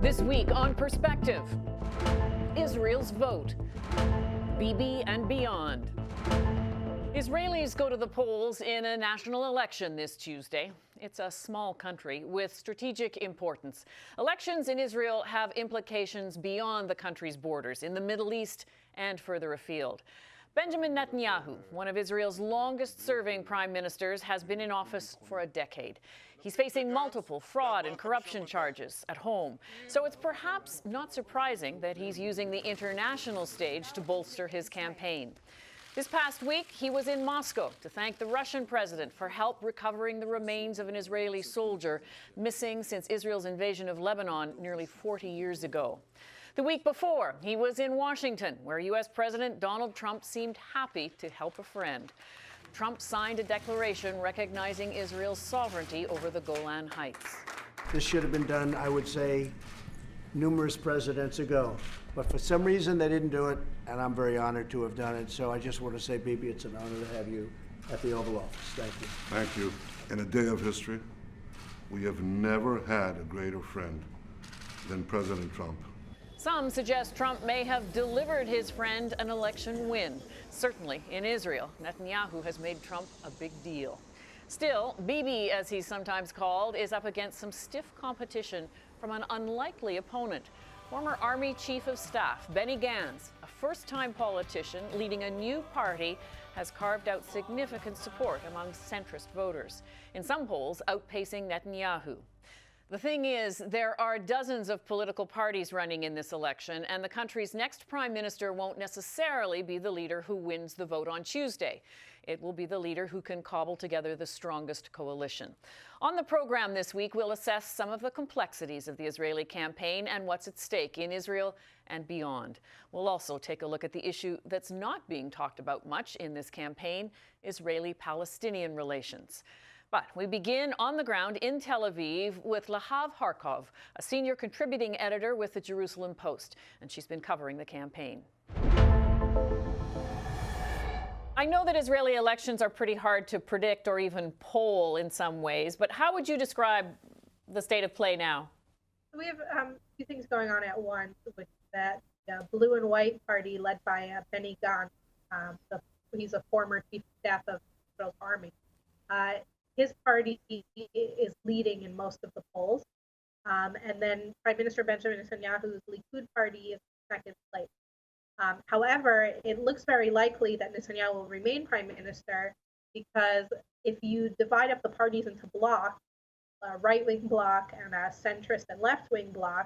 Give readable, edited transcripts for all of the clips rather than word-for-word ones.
This week on Perspective, Israel's vote, Bibi and beyond. Israelis go to the polls in a national election this Tuesday. It's a small country with strategic importance. Elections in Israel have implications beyond the country's borders, in the Middle East and further afield. Benjamin Netanyahu, one of Israel's longest-serving prime ministers, has been in office for a decade. He's facing multiple fraud and corruption charges at home. So it's perhaps not surprising that he's using the international stage to bolster his campaign. This past week, he was in Moscow to thank the Russian president for help recovering the remains of an Israeli soldier missing since Israel's invasion of Lebanon nearly 40 years ago. The week before, he was in Washington, where U.S. President Donald Trump seemed happy to help a friend. Trump signed a declaration recognizing Israel's sovereignty over the Golan Heights. This should have been done, I would say, numerous presidents ago. But for some reason, they didn't do it, and I'm very honored to have done it. So I just want to say, Bibi, it's an honor to have you at the Oval Office. Thank you. Thank you. In a day of history, we have never had a greater friend than President Trump. Some suggest Trump may have delivered his friend an election win. Certainly in Israel, Netanyahu has made Trump a big deal. Still, Bibi, as he's sometimes called, is up against some stiff competition from an unlikely opponent. Former Army Chief of Staff Benny Gantz, a first-time politician leading a new party, has carved out significant support among centrist voters, in some polls outpacing Netanyahu. The thing is, there are dozens of political parties running in this election, and the country's next prime minister won't necessarily be the leader who wins the vote on Tuesday. It will be the leader who can cobble together the strongest coalition. On the program this week, we'll assess some of the complexities of the Israeli campaign and what's at stake in Israel and beyond. We'll also take a look at the issue that's not being talked about much in this campaign, Israeli-Palestinian relations. But we begin on the ground in Tel Aviv with Lahav Harkov, a senior contributing editor with the Jerusalem Post, and she's been covering the campaign. I know that Israeli elections are pretty hard to predict or even poll in some ways, but how would you describe the state of play now? We have a few things going on at once, with that blue and white party led by Benny Gantz. He's a former chief of staff of Israel's army. His party is leading in most of the polls. And then Prime Minister Benjamin Netanyahu's Likud party is in second place. However, it looks very likely that Netanyahu will remain prime minister, because if you divide up the parties into blocks, a right-wing bloc and a centrist and left-wing bloc,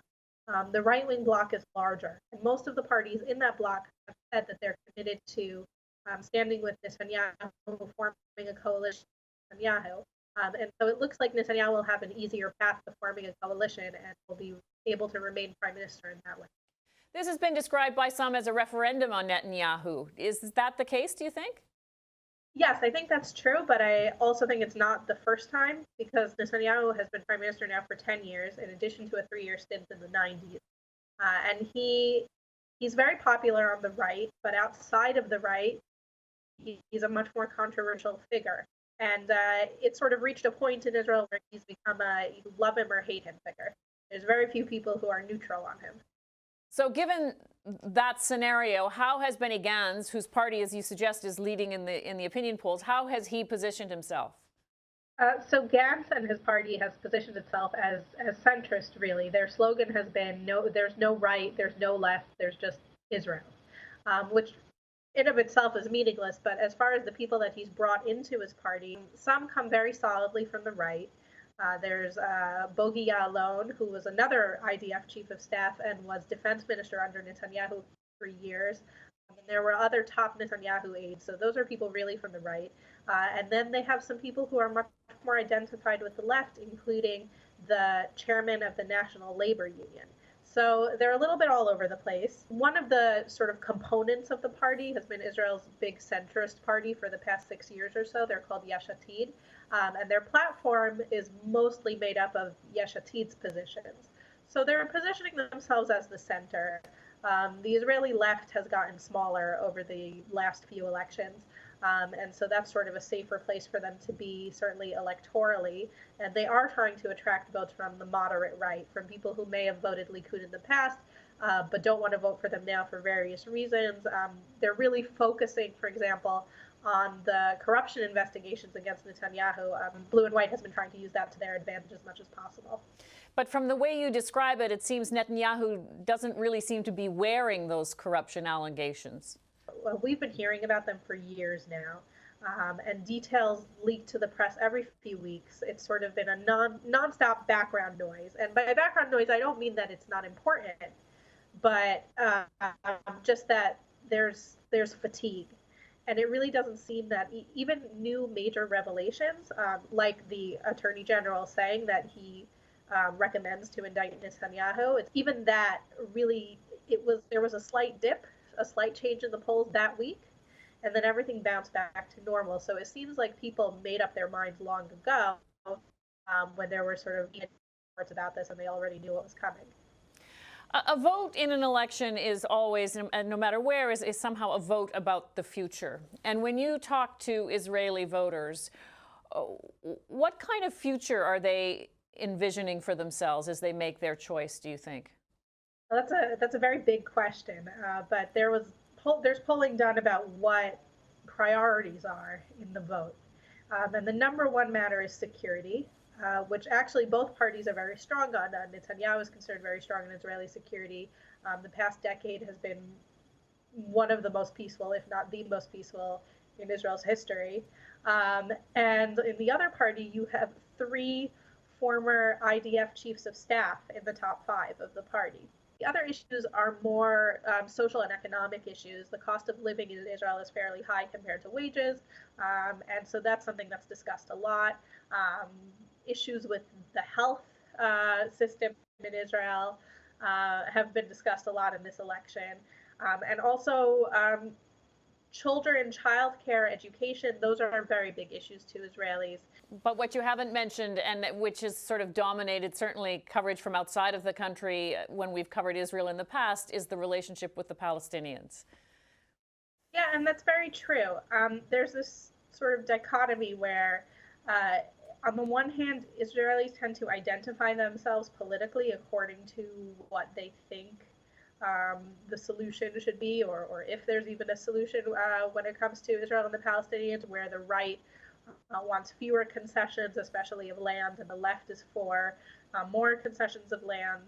the right-wing bloc is larger. And most of the parties in that bloc have said that they're committed to standing with Netanyahu, forming a coalition with Netanyahu. And so it looks like Netanyahu will have an easier path to forming a coalition and will be able to remain prime minister in that way. This has been described by some as a referendum on Netanyahu. Is that the case, do you think? Yes, I think that's true, but I also think it's not the first time, because Netanyahu has been prime minister now for 10 years, in addition to a 3-year stint in the 90s. And he's very popular on the right, but outside of the right, he's a much more controversial figure. And it sort of reached a point in Israel where he's become a love him or hate him figure. There's very few people who are neutral on him. So given that scenario, how has Benny Gantz, whose party, as you suggest, is leading in the opinion polls, how has he positioned himself? So Gantz and his party has positioned itself as centrist, really. Their slogan has been, there's no right, there's no left, there's just Israel, which in of itself is meaningless. But as far as the people that he's brought into his party, some come very solidly from the right. There's Bogi Ya'alon, who was another IDF chief of staff and was defense minister under Netanyahu for years. And there were other top Netanyahu aides. So those are people really from the right. And then they have some people who are much more identified with the left, including the chairman of the National Labor Union. So they're a little bit all over the place. One of the sort of components of the party has been Israel's big centrist party for the past 6 years or so. They're called Yesh Atid. And their platform is mostly made up of Yesh Atid's positions. So they're positioning themselves as the center. The Israeli left has gotten smaller over the last few elections. And so that's sort of a safer place for them to be, certainly electorally. And they are trying to attract votes from the moderate right, from people who may have voted Likud in the past, but don't want to vote for them now for various reasons. They're really focusing, for example, on the corruption investigations against Netanyahu. Blue and White has been trying to use that to their advantage as much as possible. But from the way you describe it, it seems Netanyahu doesn't really seem to be wearing those corruption allegations. Well, we've been hearing about them for years now, and details leak to the press every few weeks. It's sort of been a nonstop background noise. And by background noise, I don't mean that it's not important, but just that there's fatigue. And it really doesn't seem that even new major revelations, like the Attorney General saying that he recommends to indict Netanyahu, even that really, there was a slight dip, a slight change in the polls that week, and then everything bounced back to normal. So it seems like people made up their minds long ago when there were sort of reports about this and they already knew what was coming. A vote in an election is always, no matter where, is somehow a vote about the future. And when you talk to Israeli voters, what kind of future are they envisioning for themselves as they make their choice, do you think? Well, that's a very big question, but there's polling done about what priorities are in the vote. And the number one matter is security, which actually both parties are very strong on. Netanyahu is considered very strong in Israeli security. The past decade has been one of the most peaceful, if not the most peaceful, in Israel's history. And in the other party, you have 3 former IDF chiefs of staff in the top 5 of the party. The other issues are more social and economic issues. The cost of living in Israel is fairly high compared to wages, and so that's something that's discussed a lot. Issues with the health system in Israel have been discussed a lot in this election, and also children, childcare, education, those are very big issues to Israelis. But what you haven't mentioned, and which has sort of dominated certainly coverage from outside of the country when we've covered Israel in the past, is the relationship with the Palestinians. Yeah, and that's very true. There's this sort of dichotomy where, on the one hand, Israelis tend to identify themselves politically according to what they think the solution should be, or if there's even a solution when it comes to Israel and the Palestinians, where the right wants fewer concessions, especially of land, and the left is for more concessions of land.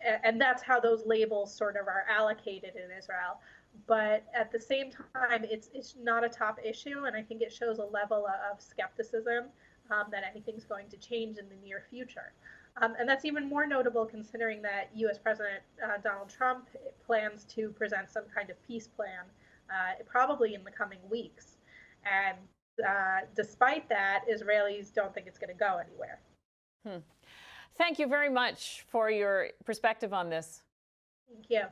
And that's how those labels sort of are allocated in Israel. But at the same time, it's not a top issue, and I think it shows a level of skepticism that anything's going to change in the near future. And that's even more notable considering that U.S. President Donald Trump plans to present some kind of peace plan probably in the coming weeks. And despite that, Israelis don't think it's going to go anywhere. Thank you very much for your perspective on this. Thank you.